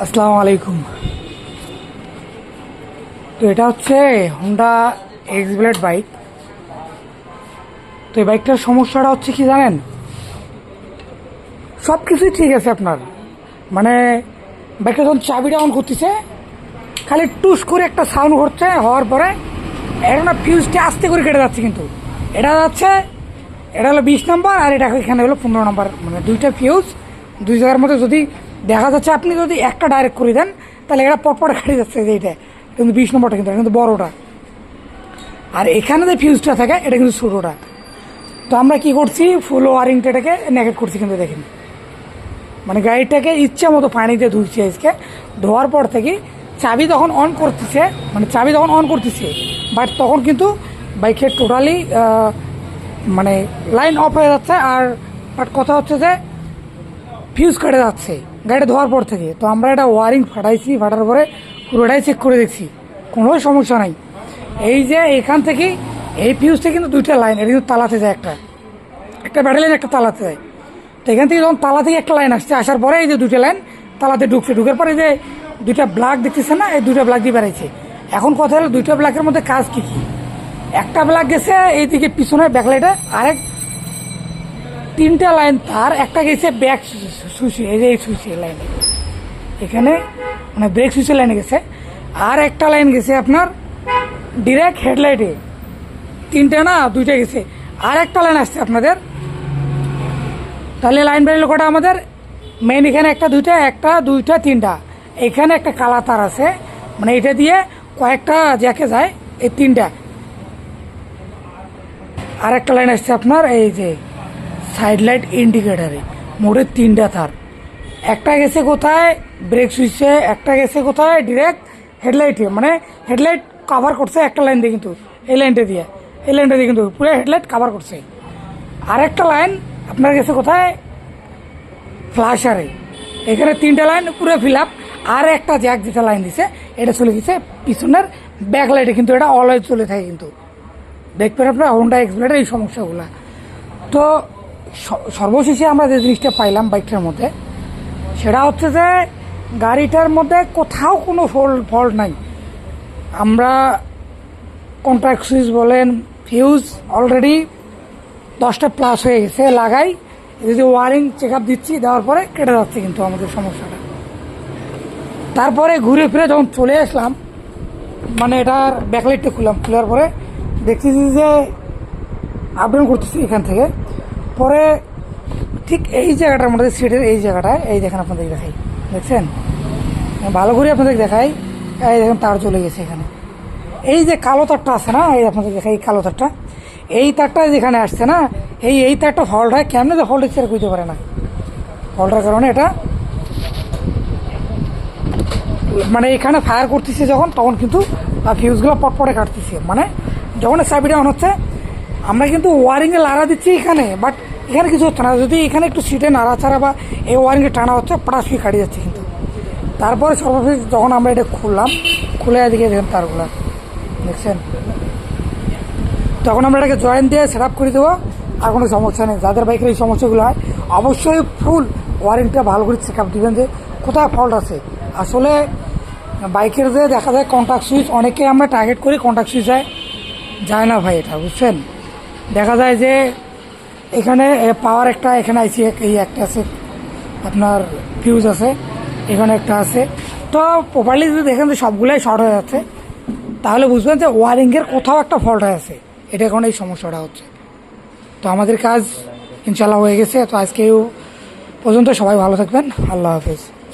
আসসালামু আলাইকুম। তো এটা হচ্ছে হোন্ডা এক্স ব্লেড বাইক। তো এই বাইকটার সমস্যাটা হচ্ছে কি জানেন, সব কিছুই ঠিক আছে আপনার, মানে বাইকটা যখন চাবিটা অন করতেছে খালি টুস করে একটা সাউন্ড হচ্ছে, হওয়ার পরে এটা না ফিউজটা আস্তে করে কেটে যাচ্ছে। কিন্তু এটা যাচ্ছে, এটা হলো 20 নম্বর আর এটা এখানে হলো 15 নম্বর, মানে দুইটা ফিউজ দুই জায়গার মধ্যে যদি দেখা যাচ্ছে। আপনি যদি একটা ডাইরেক্ট করে দেন তাহলে এটা পটপট কেটে যাচ্ছে, যে এইটা কিন্তু 20 নম্বরটা কিন্তু বড়োটা, আর এখানে যে ফিউজটা থাকে এটা কিন্তু ছোটোটা। তো আমরা কি করছি, ফুল ওয়ারিংটাকে নেগেট করছি। কিন্তু দেখেন, মানে গাড়িটাকে ইচ্ছা মতো পানিতে ধুইছি আজকে। ধোয়ার পর থেকে চাবি তখন অন করতেছে, মানে চাবি তখন অন করতেছে, বাট তখন কিন্তু বাইকের টোটালি মানে লাইন অফ হয়ে যাচ্ছে। আর বাট কথা হচ্ছে যে ফিউজ কেটে যাচ্ছে গাড়িটা ধোয়ার পর থেকে। তো আমরা এটা ওয়ারিং ফাটাইছি, ফাটার পরে পুরোটাই চেক করে দেখছি, কোনো সমস্যা নাই। এই যে এখান থেকে এই ফিউজটা কিন্তু দুইটা লাইন, এটা কিন্তু তালাতে যায়, একটা ব্যাটারি লাইন, একটা তালাতে যায়। তো এখান থেকে যখন তালা থেকে একটা লাইন আসছে, আসার পরে এই যে দুইটা লাইন তালাতে ঢুকছে, ঢুকার পরে যে দুইটা ব্লাক দেখতেছে না, এই দুইটা ব্লাক দিয়ে বেড়াইছে। এখন কথা হলো দুইটা ব্লাকের মধ্যে কাজ কী কী। একটা ব্লাক গেছে এইদিকে পিছনে ব্যাকলাইটে, আরেক তিনটা লাইন তার, একটা গেছে ব্যাক সুইচে, এই যে এই সুইচে লাইনে এখানে, মানে ব্রেক সুইচের লাইনে গেছে। আর একটা লাইন গেছে আপনার ডিরেক্ট হেডলাইটে, তিনটা না দুইটা গেছে। আর একটা লাইন আসছে আপনাদের, তাহলে লাইন বেরোলো কটা আমাদের, মেন এখানে একটা দুইটা তিনটা, এখানে একটা কালা তার আছে, মানে এটা দিয়ে কয়েকটা জ্যাকে যায়, এই তিনটা। আর একটা লাইন আসছে আপনার এই যে সাইড লাইট ইন্ডিকেটারে, মোটে তিনটা তার। একটা গেছে কোথায় ব্রেক সুইচে, একটা গেছে কোথায় ডিরেক্ট হেডলাইটে, মানে হেডলাইট কাভার করছে একটা লাইন দিয়ে, কিন্তু এই লাইনটা দিয়ে কিন্তু পুরো হেডলাইট কাভার করছে। আর একটা লাইন আপনার গেছে কোথায় ফ্ল্যাশারে, এখানে তিনটা লাইন পুরো ফিল আপ। আর একটা জ্যাক যেটা লাইন দিছে এটা চলে গেছে পিছনের ব্যাক লাইটে, কিন্তু এটা অলওয়েজ চলে থাকে। কিন্তু দেখবেন আপনার হোন্ডা এক্স ব্লেডের এই সমস্যাগুলো। তো সর্বশেষে আমরা যে জিনিসটা পাইলাম বাইকটার মধ্যে, সেটা হচ্ছে যে গাড়িটার মধ্যে কোথাও কোনো ফল্ট নাই। আমরা কন্ট্যাক্ট সুইচ বলেন, ফিউজ অলরেডি 10টা প্লাস হয়ে গেছে লাগাই, যদি ওয়ারিং চেক আপ দিচ্ছি, দেওয়ার পরে কেটে যাচ্ছে কিন্তু আমাদের সমস্যাটা। তারপরে ঘুরে ফিরে যখন চলে আসলাম, মানে এটার ব্যাকলাইটটা খুললাম, খোলার পরে দেখতেছি যে আপডাউন করতেছি এখান থেকে। পরে ঠিক এই জায়গাটার মধ্যে সিটের এই জায়গাটায়, এই দেখেন আপনাদের দেখাই, দেখছেন ভালো করে আপনাদের দেখাই, এই দেখেন তার চলে গেছে এখানে। এই যে কালো তারটা আছে না, এই আপনাদের দেখাই, এই কালো তারটা, এই তারটা যেখানে আসছে না, এই তারটা ফল্ট হয়। কেমনে যে ফল্ট হচ্ছে বুঝতে পারে না, ফল্টের কারণে এটা মানে এখানে ফায়ার করতেছে যখন, তখন কিন্তু ফিউজগুলো পটপটে কাটতেছে। মানে যখন চাবিটা অন হচ্ছে, আমরা কিন্তু ওয়ারিংয়ে লাড়া দিচ্ছি এখানে, বাট এখানে কিছু হচ্ছে না। যদি এখানে একটু সিটে নাড়াচাড়া বা এই ওয়ারিংয়ে টানা হচ্ছে, পটাশি কাটিয়ে যাচ্ছে কিন্তু। তারপরে সর্বশেষ যখন আমরা এটা খুললাম, খুলে এদিকে দেখেন তারগুলো দেখছেন, তখন আমরা এটাকে জয়েন্ট দিয়ে সেট আপ করে দেবো, আর কোনো সমস্যা নেই। যাদের বাইকের এই সমস্যাগুলো হয় অবশ্যই ফুল ওয়ারিংটা ভালো করে চেক আপ দেবেন, যে কোথায় ফল্ট আছে। আসলে বাইকের যে দেখা যায় কন্ট্যাক্ট সুইচ, অনেকে আমরা টার্গেট করি, কন্ট্যাক্ট সুইচ যায় না ভাই, এটা বুঝছেন। দেখা যায় যে এখানে পাওয়ার একটা, এখানে আইসি এই একটা আছে, আপনার ফিউজ আছে, এখানে একটা আছে। তো প্রপারলি যদি দেখেন যে সবগুলোই শর্ট হয়ে যাচ্ছে, তাহলে বুঝবেন যে ওয়ারিংয়ের কোথাও একটা ফল্ট হয়ে আছে, এটা এখন এই সমস্যাটা হচ্ছে। তো আমাদের কাজ ইনশাল্লাহ হয়ে গেছে। তো আজকেও পর্যন্ত সবাই ভালো থাকবেন, আল্লাহ হাফেজ।